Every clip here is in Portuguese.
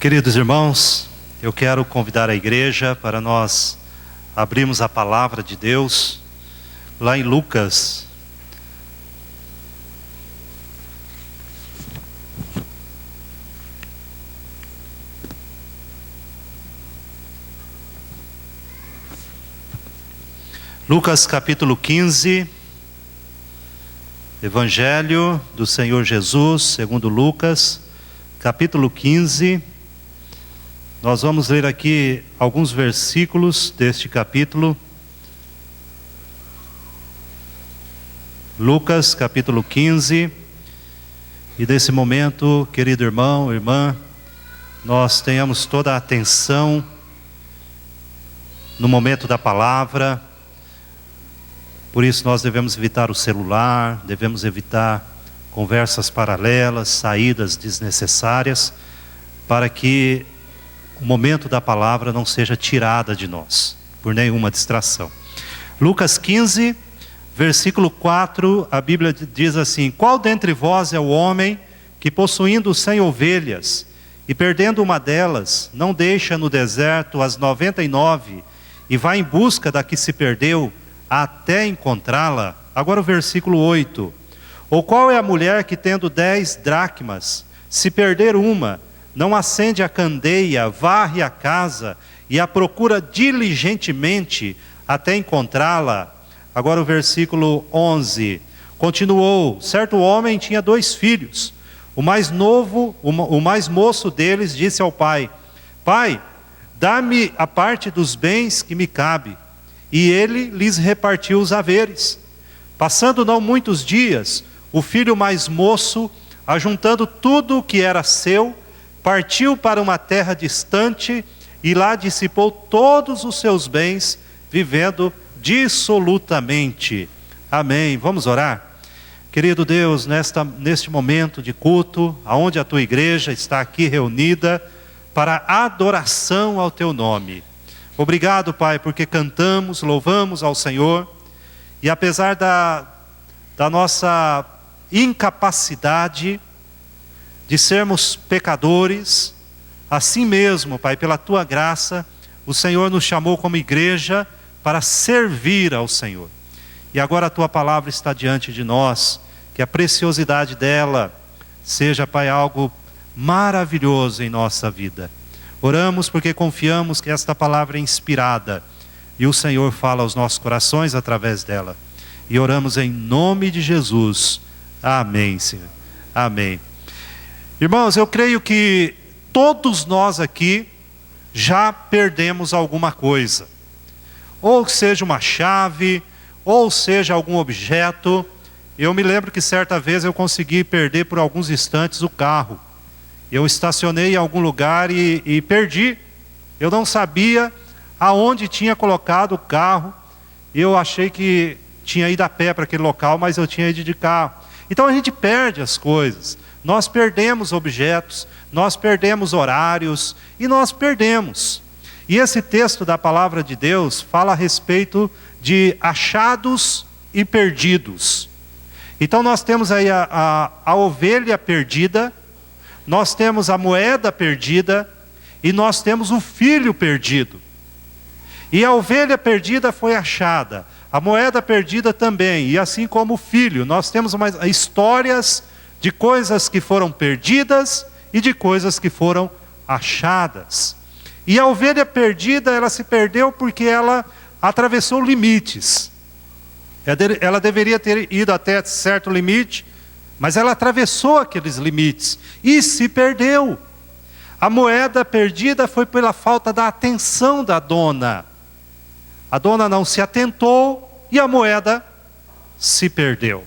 Queridos irmãos, eu quero convidar a igreja para nós abrirmos a palavra de Deus lá em Lucas. Lucas capítulo 15, Evangelho do Senhor Jesus, segundo Lucas, capítulo 15. Nós vamos ler aqui alguns versículos deste capítulo. Lucas capítulo 15. E nesse momento, querido irmão, irmã, nós tenhamos toda a atenção no momento da palavra. Por isso nós devemos evitar o celular, devemos evitar conversas paralelas, saídas desnecessárias, para que o momento da palavra não seja tirada de nós, por nenhuma distração. Lucas 15, versículo 4, a Bíblia diz assim: qual dentre vós é o homem que, possuindo 100 ovelhas, e perdendo uma delas, não deixa no deserto as 99, e vai em busca da que se perdeu, até encontrá-la? Agora o versículo 8. Ou qual é a mulher que, tendo 10 dracmas, se perder uma, não acende a candeia, varre a casa e a procura diligentemente até encontrá-la? Agora o versículo 11. Continuou: certo homem tinha 2 filhos. O mais moço deles disse ao pai: pai, dá-me a parte dos bens que me cabe. E ele lhes repartiu os haveres. Passando não muitos dias, o filho mais moço, ajuntando tudo o que era seu, partiu para uma terra distante e lá dissipou todos os seus bens, vivendo dissolutamente. Amém. Vamos orar? Querido Deus, neste momento de culto, aonde a tua igreja está aqui reunida para adoração ao teu nome. Obrigado, Pai, porque cantamos, louvamos ao Senhor, e apesar da nossa incapacidade de sermos pecadores, assim mesmo, Pai, pela tua graça, o Senhor nos chamou como igreja para servir ao Senhor. E agora a tua palavra está diante de nós, que a preciosidade dela seja, Pai, algo maravilhoso em nossa vida. Oramos porque confiamos que esta palavra é inspirada e o Senhor fala aos nossos corações através dela. E oramos em nome de Jesus. Amém, Senhor. Amém. Irmãos, eu creio que todos nós aqui já perdemos alguma coisa. Ou seja uma chave, ou seja algum objeto. Eu me lembro que certa vez eu consegui perder por alguns instantes o carro. Eu estacionei em algum lugar e perdi. Eu não sabia aonde tinha colocado o carro. Eu achei que tinha ido a pé para aquele local, mas eu tinha ido de carro. Então a gente perde as coisas. Nós perdemos objetos, nós perdemos horários e nós perdemos. E esse texto da palavra de Deus fala a respeito de achados e perdidos. Então nós temos aí a ovelha perdida, nós temos a moeda perdida e nós temos o filho perdido. E a ovelha perdida foi achada, a moeda perdida também, e assim como o filho. Nós temos histórias de coisas que foram perdidas e de coisas que foram achadas. E a ovelha perdida, ela se perdeu porque ela atravessou limites. Ela deveria ter ido até certo limite, mas ela atravessou aqueles limites e se perdeu. A moeda perdida foi pela falta da atenção da dona. A dona não se atentou e a moeda se perdeu.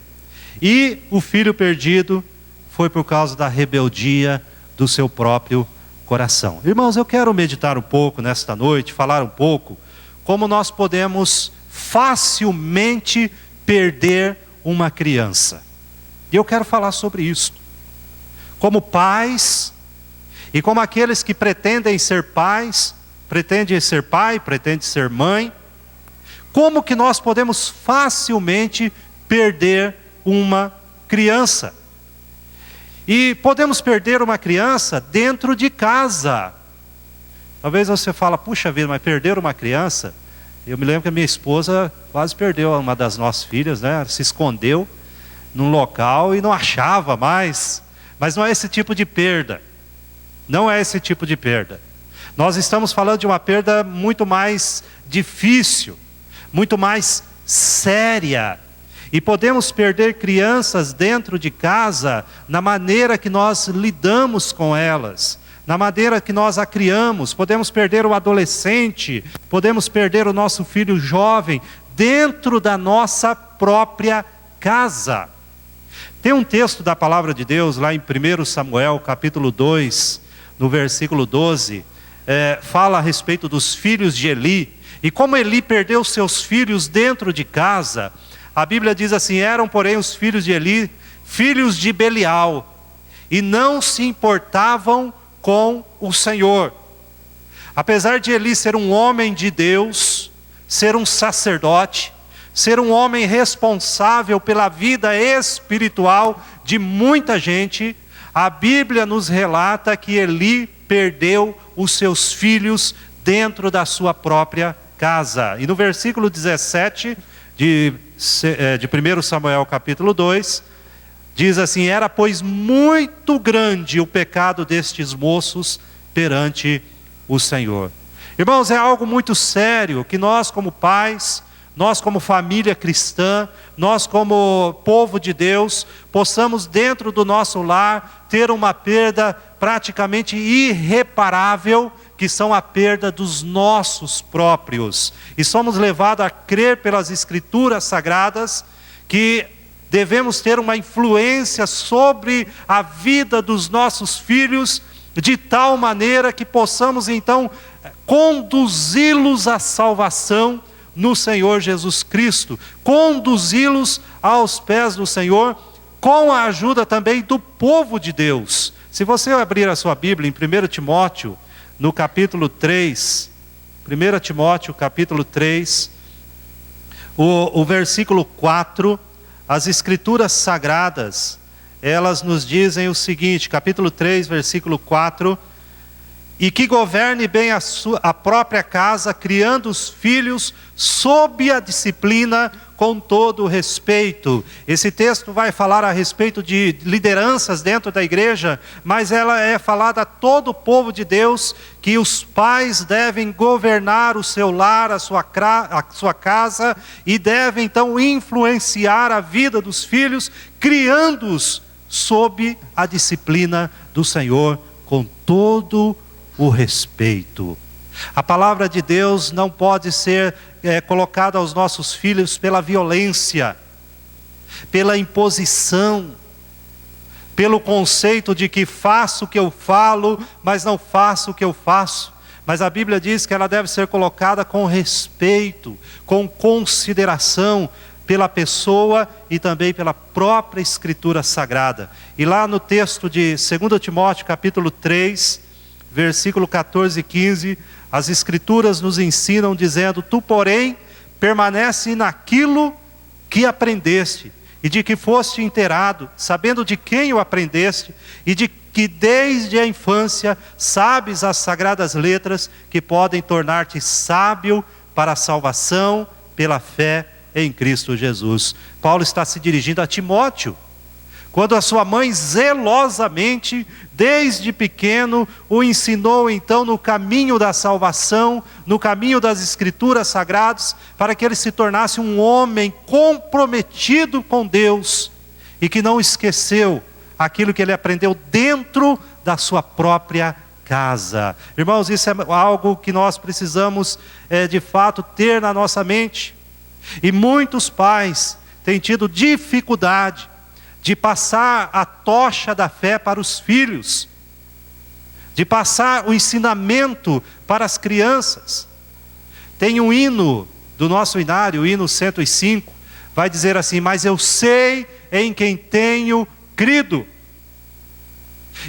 E o filho perdido foi por causa da rebeldia do seu próprio coração. Irmãos, eu quero meditar um pouco nesta noite, falar um pouco como nós podemos facilmente perder uma criança. E eu quero falar sobre isso. Como pais, e como aqueles que pretendem ser pais, pretendem ser pai, pretendem ser mãe, como que nós podemos facilmente perder uma criança? E podemos perder uma criança dentro de casa. Talvez você fale, puxa vida, mas perder uma criança? Eu me lembro que a minha esposa quase perdeu uma das nossas filhas, né? Ela se escondeu num local e não achava mais. Mas não é esse tipo de perda. Não é esse tipo de perda. Nós estamos falando de uma perda muito mais difícil, muito mais séria. E podemos perder crianças dentro de casa na maneira que nós lidamos com elas, na maneira que nós a criamos. Podemos perder o adolescente, podemos perder o nosso filho jovem dentro da nossa própria casa. Tem um texto da palavra de Deus lá em 1 Samuel, capítulo 2, no versículo 12, fala a respeito dos filhos de Eli, e como Eli perdeu seus filhos dentro de casa. A Bíblia diz assim: eram porém os filhos de Eli, filhos de Belial, e não se importavam com o Senhor. Apesar de Eli ser um homem de Deus, ser um sacerdote, ser um homem responsável pela vida espiritual de muita gente, a Bíblia nos relata que Eli perdeu os seus filhos dentro da sua própria casa. E no versículo 17 de 1 Samuel capítulo 2, diz assim: era pois muito grande o pecado destes moços perante o Senhor. Irmãos, é algo muito sério que nós como pais, nós como família cristã, nós como povo de Deus, possamos dentro do nosso lar ter uma perda praticamente irreparável, que são a perda dos nossos próprios. E somos levados a crer pelas Escrituras Sagradas que devemos ter uma influência sobre a vida dos nossos filhos, de tal maneira que possamos então conduzi-los à salvação no Senhor Jesus Cristo, conduzi-los aos pés do Senhor, com a ajuda também do povo de Deus. Se você abrir a sua Bíblia em 1 Timóteo, no capítulo 3, 1 Timóteo capítulo 3, o versículo 4, as Escrituras Sagradas, elas nos dizem o seguinte, capítulo 3, versículo 4: e que governe bem a própria casa, criando os filhos sob a disciplina, com todo o respeito. Esse texto vai falar a respeito de lideranças dentro da igreja, mas ela é falada a todo o povo de Deus, que os pais devem governar o seu lar, a sua casa, e devem então influenciar a vida dos filhos, criando-os sob a disciplina do Senhor, com todo o respeito. A palavra de Deus não pode ser colocada aos nossos filhos pela violência, pela imposição, pelo conceito de que faço o que eu falo, mas não faço o que eu faço. Mas a Bíblia diz que ela deve ser colocada com respeito, com consideração pela pessoa e também pela própria Escritura Sagrada. E lá no texto de 2 Timóteo capítulo 3, versículo 14 e 15, as Escrituras nos ensinam dizendo: tu, porém, permanece naquilo que aprendeste, e de que foste inteirado, sabendo de quem o aprendeste, e de que desde a infância sabes as sagradas letras, que podem tornar-te sábio para a salvação pela fé em Cristo Jesus. Paulo está se dirigindo a Timóteo, quando a sua mãe zelosamente, desde pequeno, o ensinou então no caminho da salvação, no caminho das Escrituras Sagradas, para que ele se tornasse um homem comprometido com Deus, e que não esqueceu aquilo que ele aprendeu dentro da sua própria casa. Irmãos, isso é algo que nós precisamos de fato ter na nossa mente. E muitos pais têm tido dificuldade de passar a tocha da fé para os filhos, de passar o ensinamento para as crianças. Tem um hino do nosso inário, o hino 105, vai dizer assim: mas eu sei em quem tenho crido.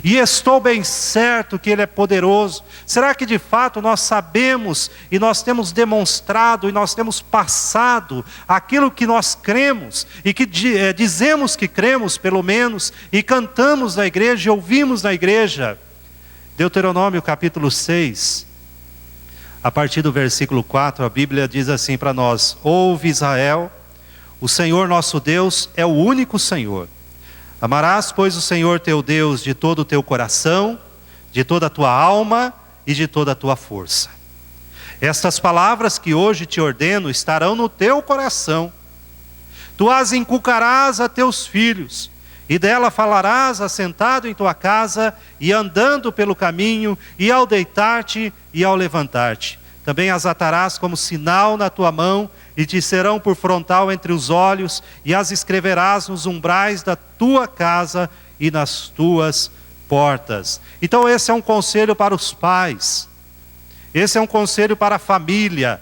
E estou bem certo que Ele é poderoso. Será que de fato nós sabemos e nós temos demonstrado e nós temos passado aquilo que nós cremos e que dizemos que cremos, pelo menos, e cantamos na igreja e ouvimos na igreja? Deuteronômio capítulo 6, a partir do versículo 4, a Bíblia diz assim para nós: ouve Israel, o Senhor nosso Deus é o único Senhor. Amarás, pois, o Senhor teu Deus de todo o teu coração, de toda a tua alma e de toda a tua força. Estas palavras que hoje te ordeno estarão no teu coração. Tu as inculcarás a teus filhos, e dela falarás assentado em tua casa, e andando pelo caminho, e ao deitar-te e ao levantar-te. Também as atarás como sinal na tua mão, e te serão por frontal entre os olhos, e as escreverás nos umbrais da tua casa e nas tuas portas. Então esse é um conselho para os pais, esse é um conselho para a família,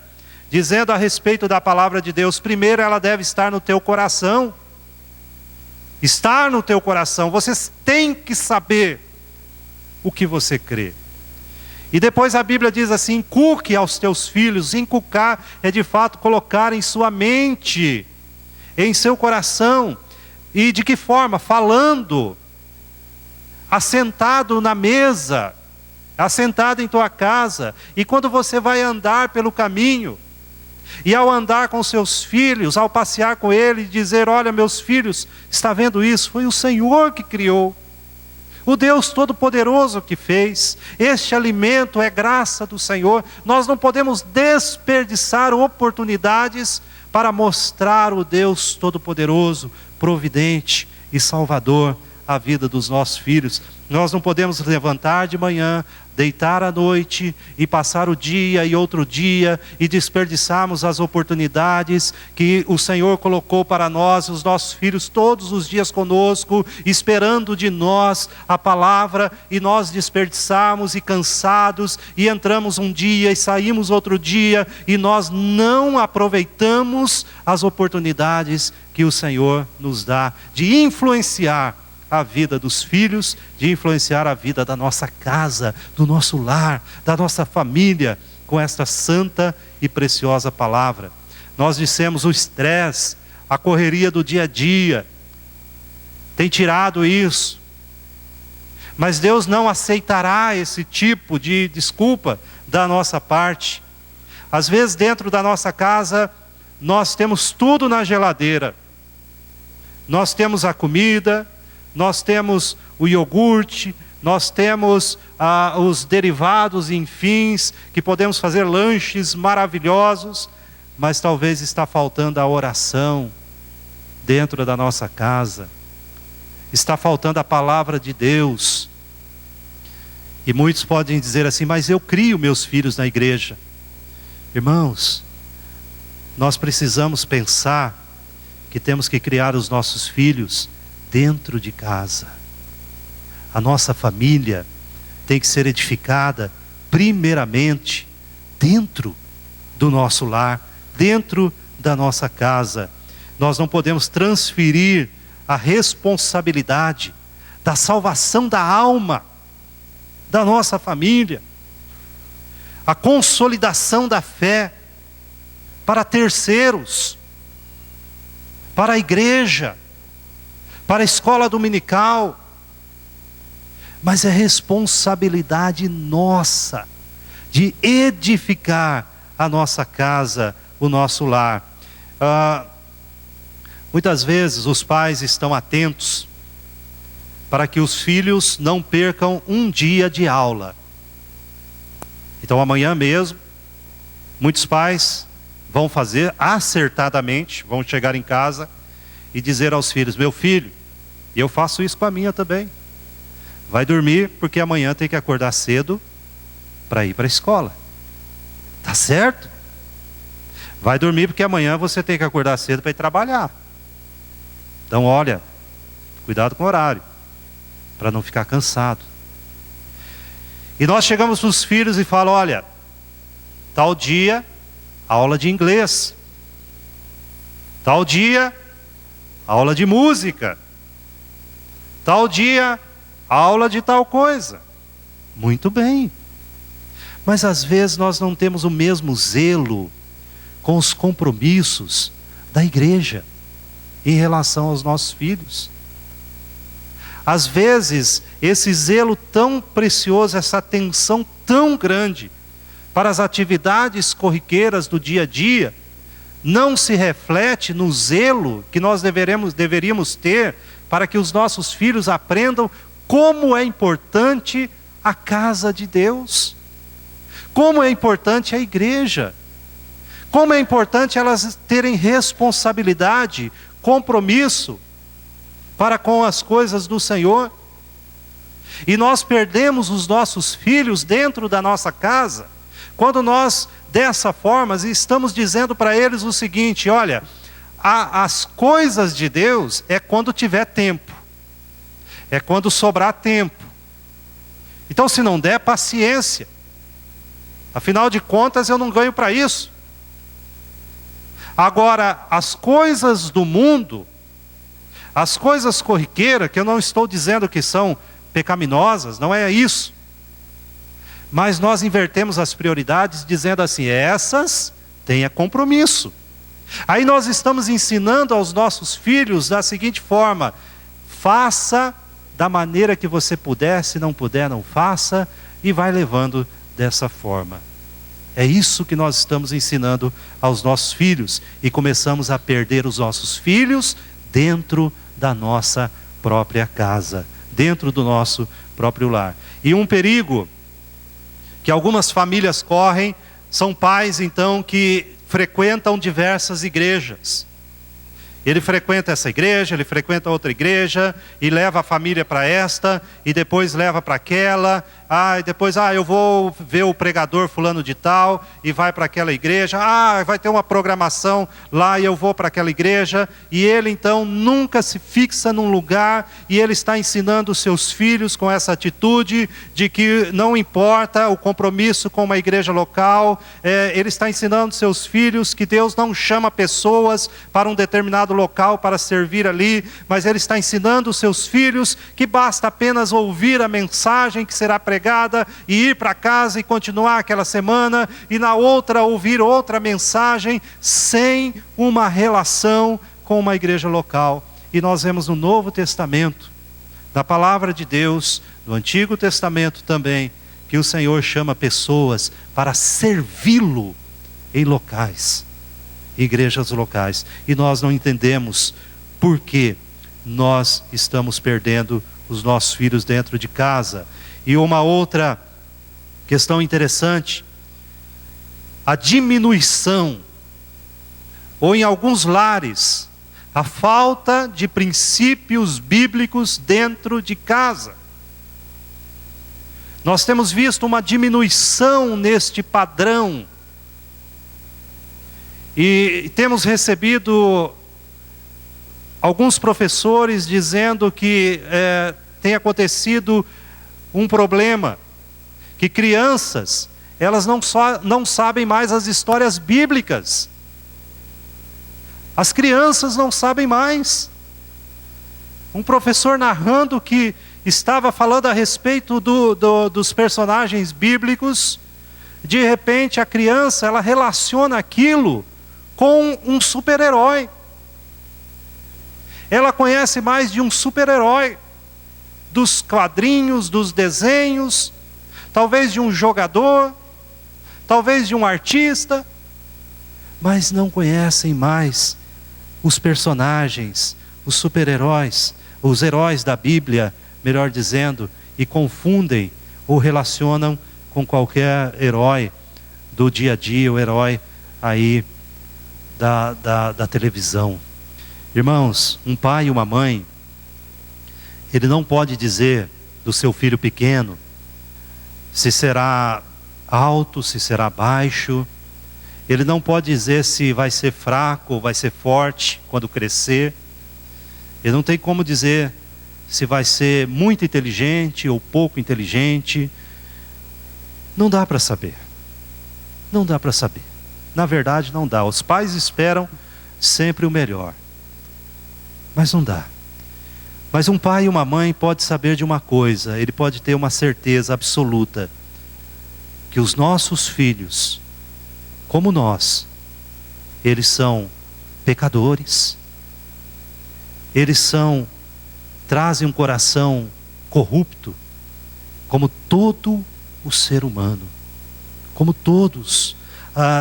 dizendo a respeito da palavra de Deus. Primeiro, ela deve estar no teu coração. Estar no teu coração, você tem que saber o que você crê. E depois a Bíblia diz assim: inculque aos teus filhos. Inculcar é de fato colocar em sua mente, em seu coração. E de que forma? Falando, assentado na mesa, assentado em tua casa. E quando você vai andar pelo caminho, e ao andar com seus filhos, ao passear com ele, dizer: olha, meus filhos, está vendo isso? Foi o Senhor que criou, o Deus Todo-Poderoso que fez. Este alimento é graça do Senhor. Nós não podemos desperdiçar oportunidades para mostrar o Deus Todo-Poderoso, providente e salvador à vida dos nossos filhos. Nós não podemos levantar de manhã, deitar à noite e passar o dia e outro dia e desperdiçarmos as oportunidades que o Senhor colocou para nós, os nossos filhos todos os dias conosco, esperando de nós a palavra, e nós desperdiçarmos e cansados, e entramos um dia e saímos outro dia, e nós não aproveitamos as oportunidades que o Senhor nos dá de influenciar a vida dos filhos, de influenciar a vida da nossa casa, do nosso lar, da nossa família, com esta santa e preciosa palavra. Nós dissemos: o estresse, a correria do dia a dia, tem tirado isso. Mas Deus não aceitará esse tipo de desculpa da nossa parte. Às vezes dentro da nossa casa, nós temos tudo na geladeira. Nós temos a comida, nós temos o iogurte, nós temos os derivados, enfim, que podemos fazer lanches maravilhosos, mas talvez está faltando a oração dentro da nossa casa, está faltando a palavra de Deus. E muitos podem dizer assim: mas eu crio meus filhos na igreja. Irmãos, nós precisamos pensar que temos que criar os nossos filhos dentro de casa. A nossa família tem que ser edificada primeiramente dentro do nosso lar, dentro da nossa casa. Nós não podemos transferir a responsabilidade da salvação da alma da nossa família, a consolidação da fé, para terceiros, para a igreja, para a escola dominical. Mas é responsabilidade nossa de edificar a nossa casa, o nosso lar. Muitas vezes os pais estão atentos para que os filhos não percam um dia de aula. Então amanhã mesmo, muitos pais vão fazer acertadamente, vão chegar em casa e dizer aos filhos: meu filho, e eu faço isso com a minha também, vai dormir porque amanhã tem que acordar cedo para ir para a escola. Tá certo? Vai dormir porque amanhã você tem que acordar cedo para ir trabalhar. Então olha, cuidado com o horário, para não ficar cansado. E nós chegamos para os filhos e falamos: olha, tal dia, aula de inglês. Tal dia, aula de música. Tal dia, aula de tal coisa. Muito bem. Mas às vezes nós não temos o mesmo zelo com os compromissos da igreja em relação aos nossos filhos. Às vezes, esse zelo tão precioso, essa atenção tão grande para as atividades corriqueiras do dia a dia, não se reflete no zelo que nós deveríamos ter para que os nossos filhos aprendam como é importante a casa de Deus, como é importante a igreja, como é importante elas terem responsabilidade, compromisso para com as coisas do Senhor. E nós perdemos os nossos filhos dentro da nossa casa, quando nós, dessa forma, estamos dizendo para eles o seguinte: olha, as coisas de Deus é quando tiver tempo, é quando sobrar tempo. Então, se não der, paciência. Afinal de contas, eu não ganho para isso. Agora, as coisas do mundo, as coisas corriqueiras, que eu não estou dizendo que são pecaminosas, não é isso. Mas nós invertemos as prioridades dizendo assim: essas tenha compromisso. Aí nós estamos ensinando aos nossos filhos da seguinte forma: faça da maneira que você puder, se não puder, não faça, e vai levando dessa forma. É isso que nós estamos ensinando aos nossos filhos, e começamos a perder os nossos filhos dentro da nossa própria casa, dentro do nosso próprio lar. E um perigo que algumas famílias correm são pais, então, que frequentam diversas igrejas. Ele frequenta essa igreja, ele frequenta outra igreja, e leva a família para esta, e depois leva para aquela, e depois, eu vou ver o pregador fulano de tal, e vai para aquela igreja, vai ter uma programação lá, e eu vou para aquela igreja, e ele então nunca se fixa num lugar, e ele está ensinando os seus filhos com essa atitude, de que não importa o compromisso com uma igreja local, ele está ensinando seus filhos que Deus não chama pessoas para um determinado local para servir ali, mas ele está ensinando os seus filhos que basta apenas ouvir a mensagem que será pregada e ir para casa e continuar aquela semana, e na outra ouvir outra mensagem, sem uma relação com uma igreja local. E nós vemos no Novo Testamento, na palavra de Deus, no Antigo Testamento também, que o Senhor chama pessoas para servi-lo em locais, igrejas locais, e nós não entendemos por que nós estamos perdendo os nossos filhos dentro de casa. E uma outra questão interessante: a diminuição, ou em alguns lares, a falta de princípios bíblicos dentro de casa. Nós temos visto uma diminuição neste padrão, e temos recebido alguns professores dizendo que tem acontecido um problema, que crianças, elas não sabem mais as histórias bíblicas. As crianças não sabem mais. Um professor narrando que estava falando a respeito dos personagens bíblicos, de repente a criança, ela relaciona aquilo com um super-herói. Ela conhece mais de um super-herói, dos quadrinhos, dos desenhos, talvez de um jogador, talvez de um artista, mas não conhecem mais os personagens, os super-heróis, os heróis da Bíblia, melhor dizendo, e confundem ou relacionam com qualquer herói do dia a dia, o herói aí da televisão. Irmãos, um pai e uma mãe, ele não pode dizer do seu filho pequeno se será alto, se será baixo. Ele não pode dizer se vai ser fraco ou vai ser forte quando crescer. Ele não tem como dizer se vai ser muito inteligente ou pouco inteligente. Não dá para saber. Não dá para saber. Na verdade, não dá. Os pais esperam sempre o melhor, mas não dá. Mas um pai e uma mãe pode saber de uma coisa, ele pode ter uma certeza absoluta, que os nossos filhos, como nós, eles são pecadores, eles trazem um coração corrupto, como todo o ser humano, como todos.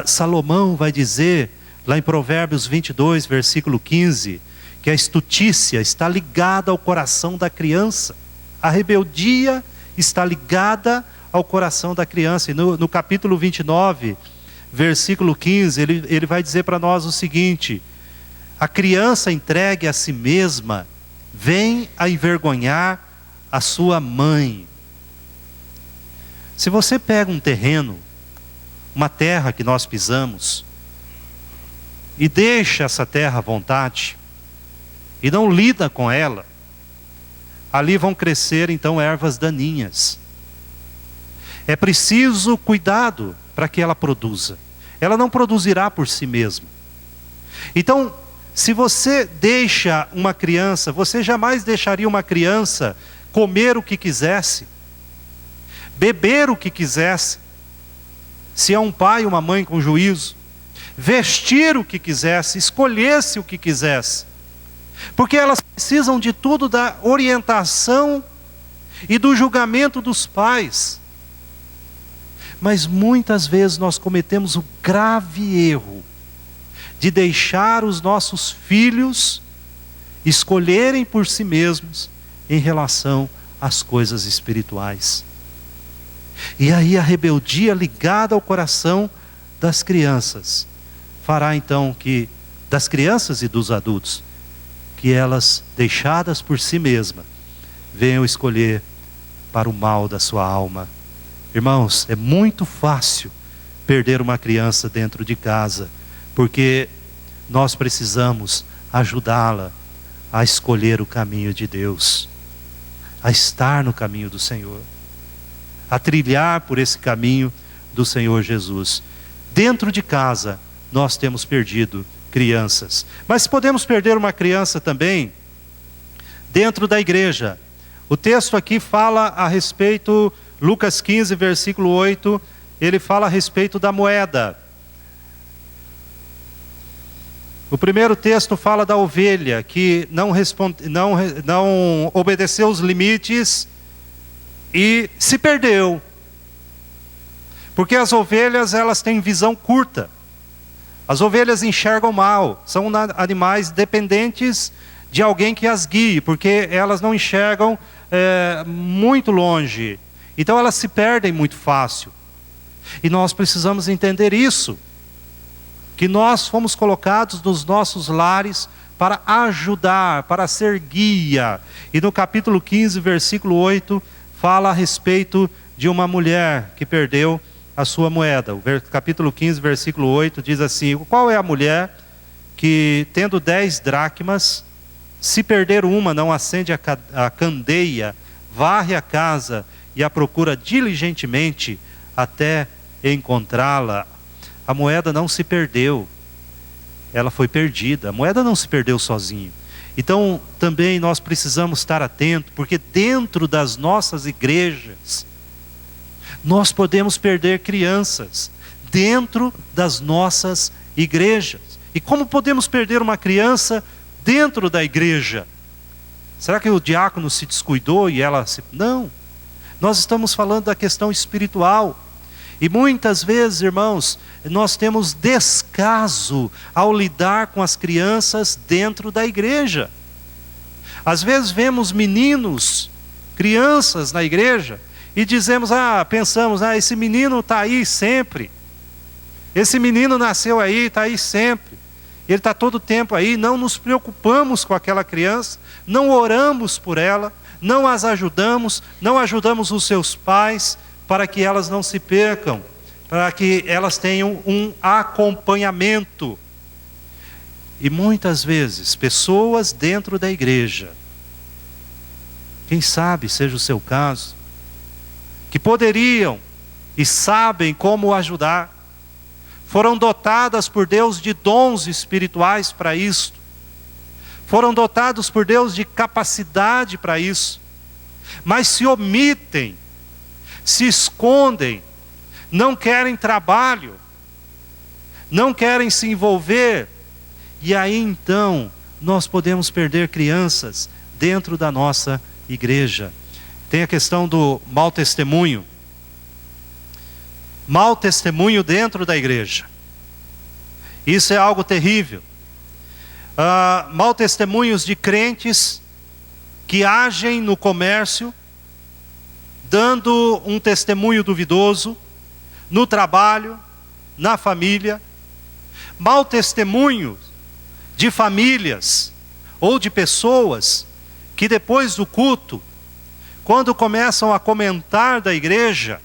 Salomão vai dizer, lá em Provérbios 22, versículo 15, que a estutícia está ligada ao coração da criança, a rebeldia está ligada ao coração da criança. E no capítulo 29, versículo 15, ele vai dizer para nós o seguinte: a criança entregue a si mesma vem a envergonhar a sua mãe. Se você pega um terreno, uma terra que nós pisamos, e deixa essa terra à vontade, e não lida com ela, ali vão crescer então ervas daninhas. É preciso cuidado para que ela produza. Ela não produzirá por si mesma. Então, se você deixa uma criança, você jamais deixaria uma criança comer o que quisesse, beber o que quisesse, se é um pai ou uma mãe com juízo, vestir o que quisesse, escolhesse o que quisesse, porque elas precisam de tudo da orientação e do julgamento dos pais. Mas muitas vezes nós cometemos o grave erro de deixar os nossos filhos escolherem por si mesmos em relação às coisas espirituais. E aí a rebeldia ligada ao coração das crianças fará então que, das crianças e dos adultos, que elas, deixadas por si mesmas, venham escolher para o mal da sua alma. Irmãos, é muito fácil perder uma criança dentro de casa, porque nós precisamos ajudá-la a escolher o caminho de Deus, a estar no caminho do Senhor, a trilhar por esse caminho do Senhor Jesus. Dentro de casa, nós temos perdido crianças, mas podemos perder uma criança também dentro da igreja. O texto aqui fala a respeito, Lucas 15, versículo 8, ele fala a respeito da moeda. O primeiro texto fala da ovelha que não obedeceu os limites e se perdeu. Porque as ovelhas, elas têm visão curta. As ovelhas enxergam mal, são animais dependentes de alguém que as guie, porque elas não enxergam muito longe. Então elas se perdem muito fácil. E nós precisamos entender isso, que nós fomos colocados nos nossos lares para ajudar, para ser guia. E no capítulo 15, versículo 8, fala a respeito de uma mulher que perdeu a sua moeda. O capítulo 15, versículo 8 diz assim: qual é a mulher que, tendo 10 dracmas, se perder uma, não acende a candeia, varre a casa e a procura diligentemente até encontrá-la? A moeda não se perdeu, ela foi perdida. A moeda não se perdeu sozinha. Então também nós precisamos estar atentos, porque dentro das nossas igrejas nós podemos perder crianças, dentro das nossas igrejas. E como podemos perder uma criança dentro da igreja? Será que o diácono se descuidou e ela se... Não, nós estamos falando da questão espiritual. E muitas vezes, irmãos, nós temos descaso ao lidar com as crianças dentro da igreja. Às vezes vemos meninos, crianças na igreja, e pensamos, esse menino está aí sempre. Esse menino nasceu aí, está aí sempre. Ele está todo o tempo aí, não nos preocupamos com aquela criança, não oramos por ela, não as ajudamos, não ajudamos os seus pais, para que elas não se percam, para que elas tenham um acompanhamento. E muitas vezes, pessoas dentro da igreja, quem sabe seja o seu caso, que poderiam e sabem como ajudar, foram dotadas por Deus de dons espirituais para isto, foram dotados por Deus de capacidade para isso, mas se omitem, se escondem, não querem trabalho, não querem se envolver, e aí então nós podemos perder crianças dentro da nossa igreja. Tem a questão do mau testemunho. Mau testemunho dentro da igreja. Isso é algo terrível. Mau testemunhos de crentes que agem no comércio, dando um testemunho duvidoso, no trabalho, na família. Mau testemunho de famílias ou de pessoas que depois do culto, quando começam a comentar da igreja,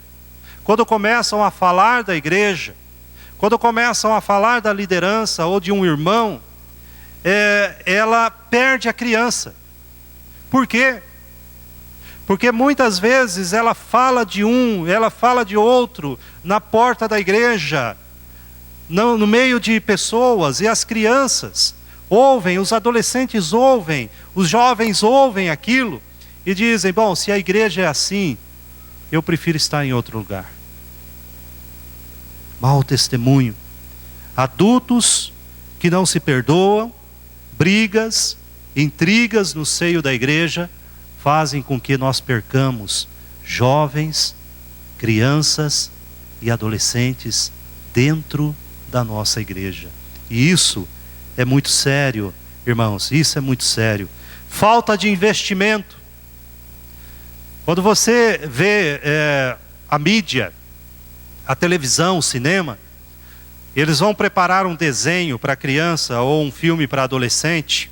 quando começam a falar da igreja, quando começam a falar da liderança ou de um irmão, ela perde a criança. Por quê? Porque muitas vezes ela fala de um, ela fala de outro, na porta da igreja, no meio de pessoas, e as crianças ouvem, os adolescentes ouvem, os jovens ouvem aquilo, e dizem, bom, se a igreja é assim, eu prefiro estar em outro lugar. Mau testemunho. Adultos que não se perdoam, brigas, intrigas no seio da igreja, fazem com que nós percamos jovens, crianças e adolescentes dentro da nossa igreja. E isso é muito sério, irmãos, isso é muito sério. Falta de investimento. Quando você vê a mídia, a televisão, o cinema, eles vão preparar um desenho para criança ou um filme para adolescente,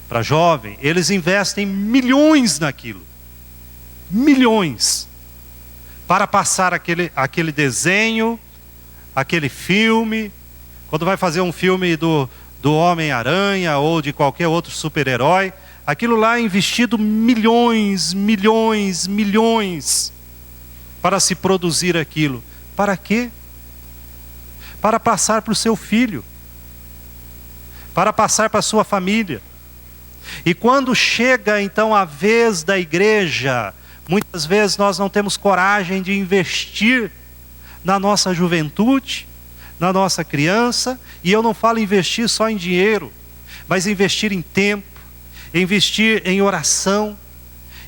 para jovem, eles investem milhões naquilo. Milhões. Para passar aquele desenho, aquele filme. Quando vai fazer um filme do Homem-Aranha ou de qualquer outro super-herói, aquilo lá é investido milhões, milhões, milhões para se produzir aquilo. Para quê? Para passar para o seu filho, para passar para a sua família. E quando chega então a vez da igreja, muitas vezes nós não temos coragem de investir na nossa juventude, na nossa criança, e eu não falo investir só em dinheiro, mas investir em tempo, investir em oração,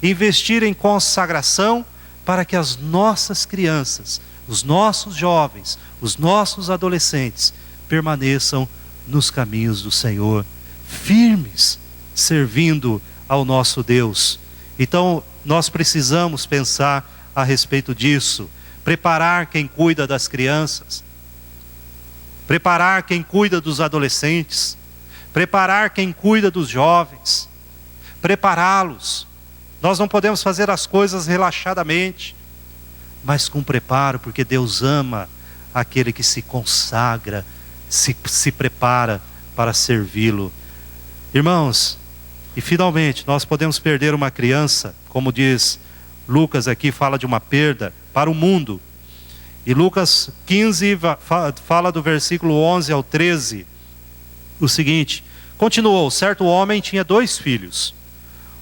investir em consagração, para que as nossas crianças, os nossos jovens, os nossos adolescentes permaneçam nos caminhos do Senhor, firmes, servindo ao nosso Deus. Então nós precisamos pensar a respeito disso, preparar quem cuida das crianças, preparar quem cuida dos adolescentes, preparar quem cuida dos jovens, prepará-los. Nós não podemos fazer as coisas relaxadamente, mas com preparo, porque Deus ama aquele que se consagra, se prepara para servi-lo. Irmãos, e finalmente nós podemos perder uma criança, como diz Lucas aqui, fala de uma perda para o mundo. E Lucas 15 fala do versículo 11 ao 13, o seguinte: continuou, certo homem tinha 2 filhos.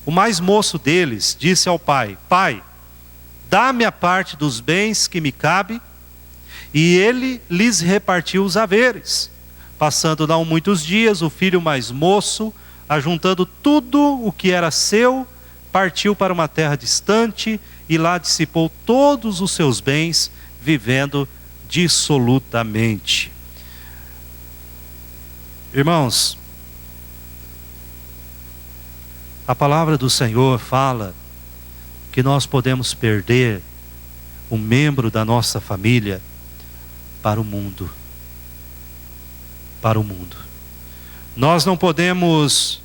O mais moço deles disse ao pai: Pai, dá-me a parte dos bens que me cabe. E ele lhes repartiu os haveres. Passando não muitos dias, o filho mais moço, ajuntando tudo o que era seu, partiu para uma terra distante e lá dissipou todos os seus bens, vivendo dissolutamente. Irmãos, a palavra do Senhor fala que nós podemos perder um membro da nossa família para o mundo. Para o mundo. Nós não podemos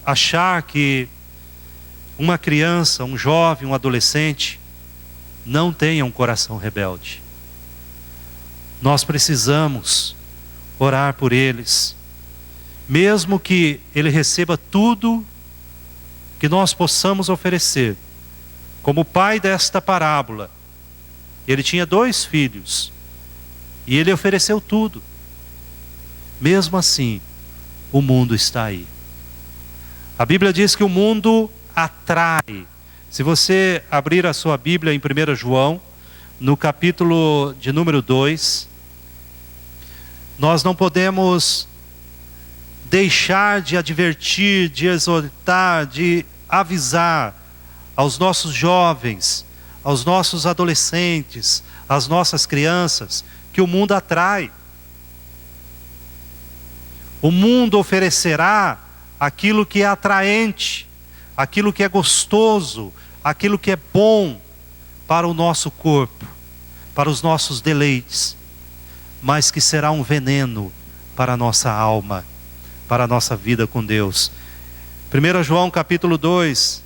achar que uma criança, um jovem, um adolescente não tenha um coração rebelde. Nós precisamos orar por eles, mesmo que ele receba tudo que nós possamos oferecer. Como o pai desta parábola, ele tinha 2 filhos e ele ofereceu tudo. Mesmo assim, o mundo está aí. A Bíblia diz que o mundo atrai. Se você abrir a sua Bíblia em 1 João, no capítulo de número 2, nós não podemos deixar de advertir, de exortar, de avisar aos nossos jovens, aos nossos adolescentes, às nossas crianças, que o mundo atrai. O mundo oferecerá aquilo que é atraente, aquilo que é gostoso, aquilo que é bom para o nosso corpo, para os nossos deleites, mas que será um veneno para a nossa alma, para a nossa vida com Deus. 1 João capítulo 2,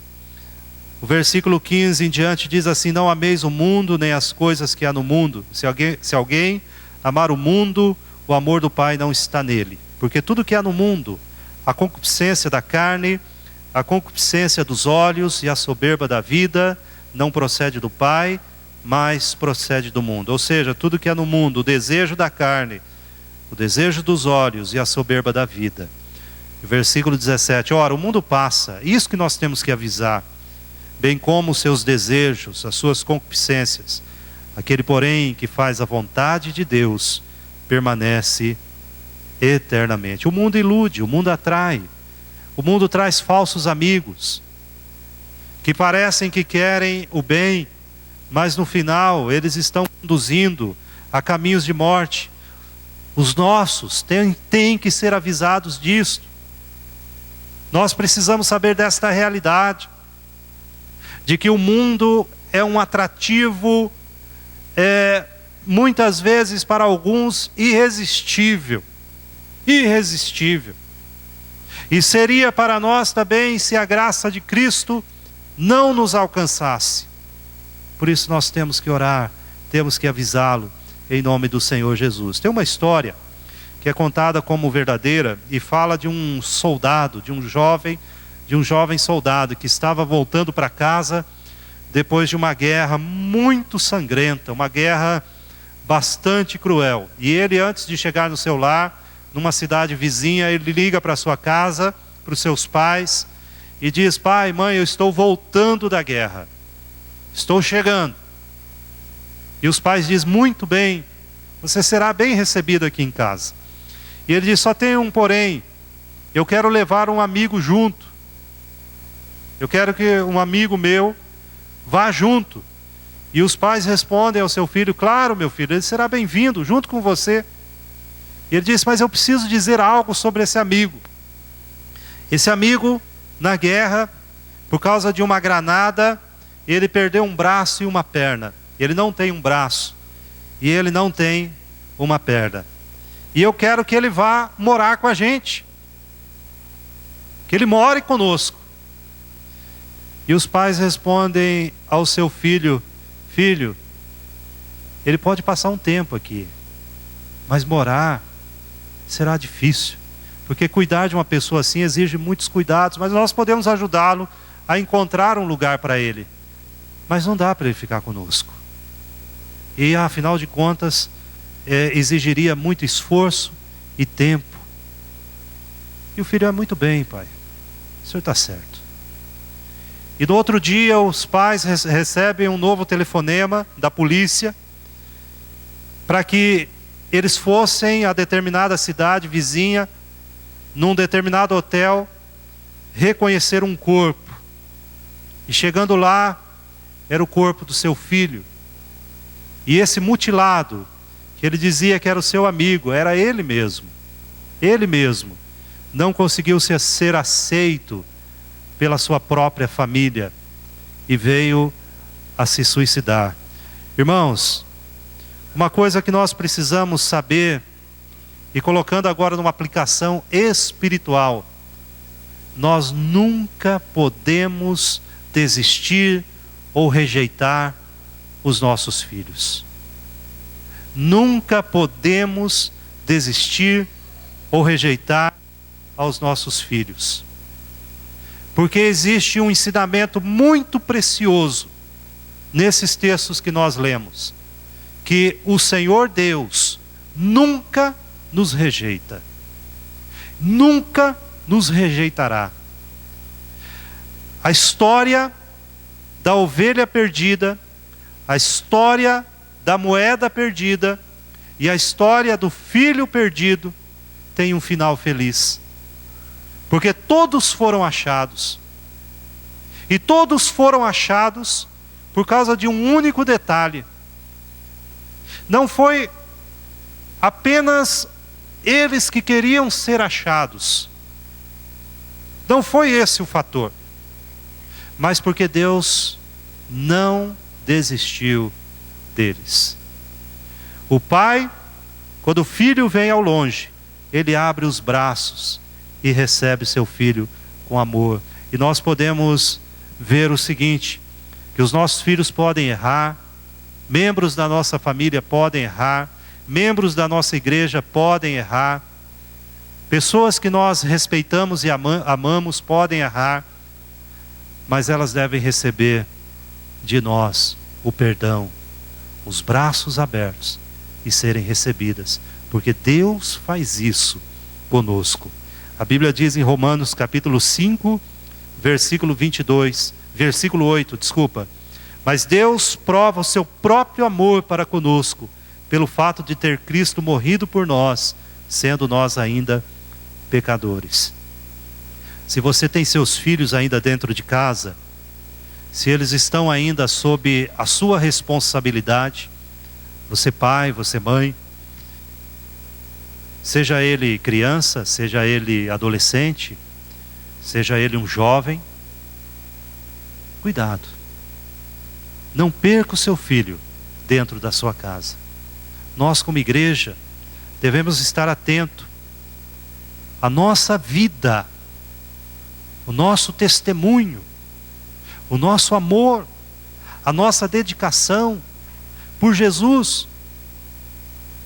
o versículo 15 em diante diz assim: não ameis o mundo, nem as coisas que há no mundo. Se alguém amar o mundo, o amor do Pai não está nele. Porque tudo que há no mundo, a concupiscência da carne, a concupiscência dos olhos e a soberba da vida, não procede do Pai, mas procede do mundo. Ou seja, tudo que há no mundo, o desejo da carne, o desejo dos olhos e a soberba da vida. Versículo 17, ora, o mundo passa, isso que nós temos que avisar, bem como os seus desejos, as suas concupiscências. Aquele, porém, que faz a vontade de Deus, permanece eternamente. O mundo ilude, o mundo atrai, o mundo traz falsos amigos, que parecem que querem o bem, mas no final eles estão conduzindo a caminhos de morte. Os nossos têm que ser avisados disto. Nós precisamos saber desta realidade, de que o mundo é um atrativo, muitas vezes para alguns irresistível. Irresistível. E seria para nós também se a graça de Cristo não nos alcançasse. Por isso nós temos que orar, temos que avisá-lo em nome do Senhor Jesus. Tem uma história que é contada como verdadeira e fala de um soldado, de um jovem soldado que estava voltando para casa depois de uma guerra muito sangrenta, uma guerra bastante cruel. E ele, antes de chegar no seu lar, numa cidade vizinha, ele liga para sua casa, para os seus pais, e diz: pai, mãe, eu estou voltando da guerra, estou chegando. E os pais dizem: muito bem, você será bem recebido aqui em casa. E ele diz: só tem um porém, eu quero levar um amigo junto, eu quero que um amigo meu vá junto. E os pais respondem ao seu filho: claro, meu filho, ele será bem-vindo junto com você. E ele diz: mas eu preciso dizer algo sobre esse amigo. Esse amigo, na guerra, por causa de uma granada, ele perdeu um braço e uma perna. Ele não tem um braço e ele não tem uma perna. E eu quero que ele vá morar com a gente, que ele more conosco. E os pais respondem ao seu filho: filho, ele pode passar um tempo aqui, mas morar será difícil, porque cuidar de uma pessoa assim exige muitos cuidados, mas nós podemos ajudá-lo a encontrar um lugar para ele, mas não dá para ele ficar conosco. E afinal de contas, exigiria muito esforço e tempo. E o filho: muito bem, pai, o senhor está certo. E no outro dia os pais recebem um novo telefonema da polícia para que eles fossem a determinada cidade vizinha, num determinado hotel, reconhecer um corpo. E chegando lá, era o corpo do seu filho. E esse mutilado, que ele dizia que era o seu amigo, era ele mesmo. Ele mesmo não conseguiu ser aceito pela sua própria família e veio a se suicidar. Irmãos, uma coisa que nós precisamos saber, e colocando agora numa aplicação espiritual, nós nunca podemos desistir ou rejeitar os nossos filhos. Nunca podemos desistir ou rejeitar aos nossos filhos. Porque existe um ensinamento muito precioso nesses textos que nós lemos, que o Senhor Deus nunca nos rejeita. nunca nos rejeitará. A história da ovelha perdida, a história da moeda perdida e a história do filho perdido tem um final feliz. Porque todos foram achados. E todos foram achados por causa de um único detalhe. Não foi apenas eles que queriam ser achados. Não foi esse o fator. Mas porque Deus não desistiu deles. O pai, quando o filho vem ao longe, ele abre os braços e recebe seu filho com amor. E nós podemos ver o seguinte, que os nossos filhos podem errar, membros da nossa família podem errar, membros da nossa igreja podem errar, pessoas que nós respeitamos e amamos podem errar, mas elas devem receber de nós o perdão, os braços abertos e serem recebidas, porque Deus faz isso conosco. A Bíblia diz em Romanos capítulo 5, versículo 8, mas Deus prova o seu próprio amor para conosco, pelo fato de ter Cristo morrido por nós, sendo nós ainda pecadores. Se você tem seus filhos ainda dentro de casa, se eles estão ainda sob a sua responsabilidade, você pai, você mãe, seja ele criança, seja ele adolescente, seja ele um jovem, cuidado. Não perca o seu filho dentro da sua casa. Nós como igreja devemos estar atentos. A nossa vida, o nosso testemunho, o nosso amor, a nossa dedicação por Jesus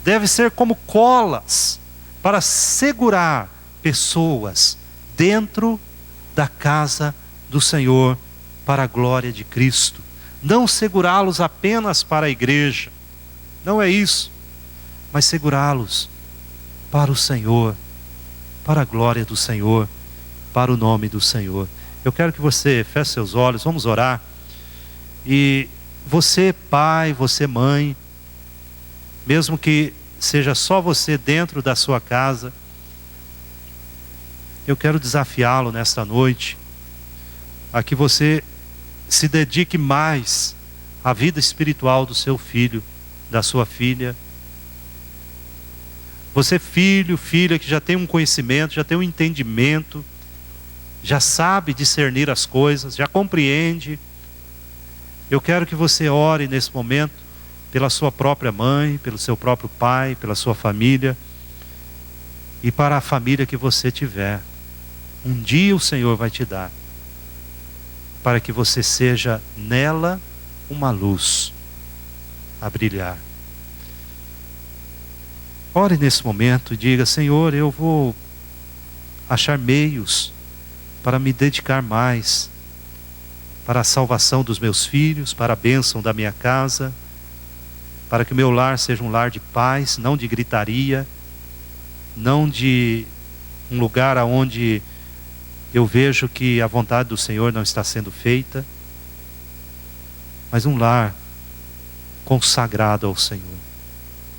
deve ser como colas para segurar pessoas dentro da casa do Senhor para a glória de Cristo. Não segurá-los apenas para a igreja, não é isso, mas segurá-los para o Senhor, para a glória do Senhor, para o nome do Senhor. Eu quero que você feche seus olhos, vamos orar. E você pai, você mãe, mesmo que seja só você dentro da sua casa, eu quero desafiá-lo nesta noite a que você se dedique mais à vida espiritual do seu filho, da sua filha. Você filho, filha que já tem um conhecimento, já tem um entendimento, já sabe discernir as coisas, já compreende. Eu quero que você ore nesse momento pela sua própria mãe, pelo seu próprio pai, pela sua família e para a família que você tiver. Um dia o Senhor vai te dar, para que você seja nela uma luz a brilhar. Ore nesse momento e diga: Senhor, eu vou achar meios para me dedicar mais para a salvação dos meus filhos, para a bênção da minha casa, para que o meu lar seja um lar de paz, não de gritaria, não de um lugar onde eu vejo que a vontade do Senhor não está sendo feita, mas um lar consagrado ao Senhor,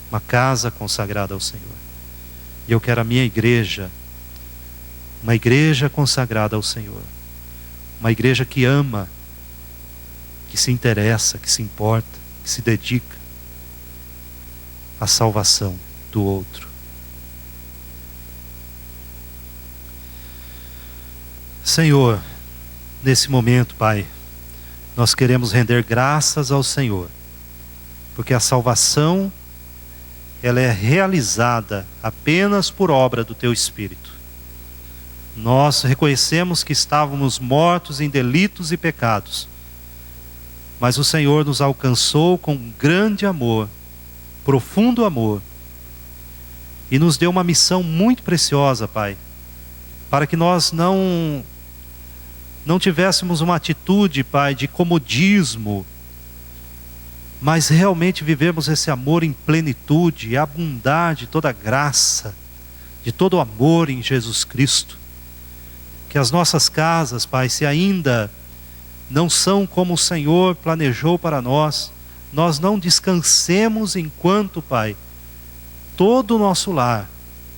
uma casa consagrada ao Senhor. E eu quero a minha igreja, uma igreja consagrada ao Senhor, uma igreja que ama, que se interessa, que se importa, que se dedica à salvação do outro. Senhor, nesse momento, Pai, nós queremos render graças ao Senhor, porque a salvação, ela é realizada apenas por obra do Teu Espírito. Nós reconhecemos que estávamos mortos em delitos e pecados, mas o Senhor nos alcançou com grande amor, profundo amor, e nos deu uma missão muito preciosa, Pai, para que nós não tivéssemos uma atitude, Pai, de comodismo, mas realmente vivemos esse amor em plenitude, abundar de toda graça, de todo o amor em Jesus Cristo. Que as nossas casas, Pai, se ainda não são como o Senhor planejou para nós, nós não descansemos enquanto, Pai, todo o nosso lar,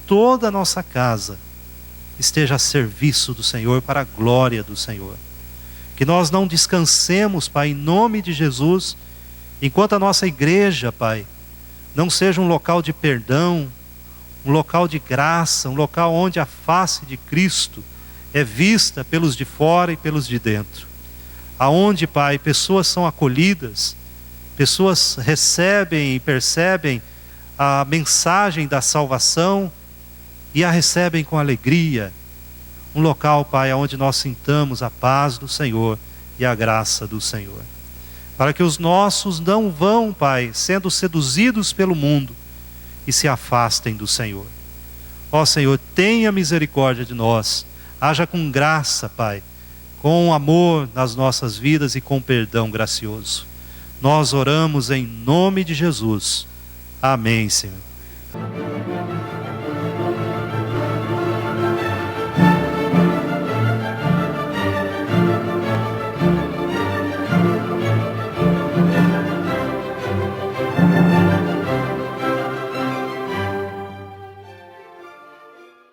toda a nossa casa esteja a serviço do Senhor, para a glória do Senhor. Que nós não descansemos, Pai, em nome de Jesus, enquanto a nossa igreja, Pai, não seja um local de perdão, um local de graça, um local onde a face de Cristo é vista pelos de fora e pelos de dentro. Aonde, Pai, pessoas são acolhidas, pessoas recebem e percebem a mensagem da salvação e a recebem com alegria. Um local, Pai, onde nós sintamos a paz do Senhor e a graça do Senhor. Para que os nossos não vão, Pai, sendo seduzidos pelo mundo e se afastem do Senhor. Ó Senhor, tenha misericórdia de nós. Haja com graça, Pai, com amor nas nossas vidas e com perdão gracioso. Nós oramos em nome de Jesus. Amém, Senhor.